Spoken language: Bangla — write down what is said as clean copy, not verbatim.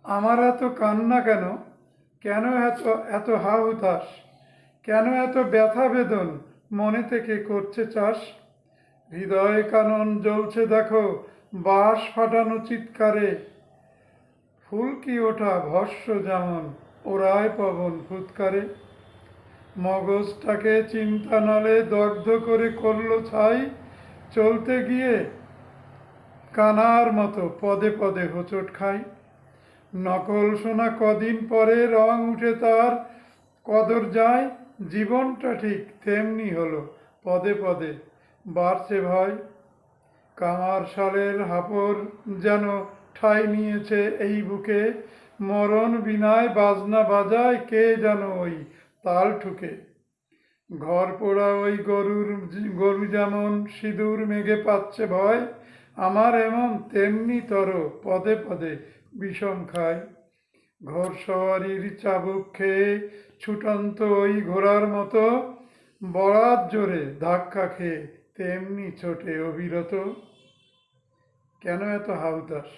আমার এত কান্না কেন, কেন এত এত হা হুতাশ, কেন এত ব্যথা বেদন, মনে থেকে করছে চাষ। হৃদয়ে কানন জ্বলছে দেখো, বাঁশ ফাটানো চিৎকারে, ফুলকি ওঠা ভস্য যেমন ওরায় পবন ফুৎকারে। মগজটাকে চিন্তা নলে দগ্ধ করে করলো ছাই, চলতে গিয়ে কানার মতো পদে পদে হোঁচট খাই। নকল সোনা কদিন পরে রং উঠে তার কদর যায়, জীবনটা ঠিক তেমনি হলো পদে পদে বাড়ছে ভয়। কামার শালের হাপর যেন ঠাঁই নিয়েছে এই বুকে, মরণ বিনায় বাজনা বাজায় কে যেন ওই তাল ঠুকে। ঘর পোড়া ওই গরু যেমন সিঁদুর মেঘে পাচ্ছে ভয়, আমার এমন তেমনি তর পদে পদে বিষম খায়। ঘর সওয়ারির চাবুক খেয়ে ছুটন্ত ওই ঘোড়ার মতো, বড়াত জোরে ধাক্কা খেয়ে তেমনি ছোটে অবিরত। কেন এত হাউতাস?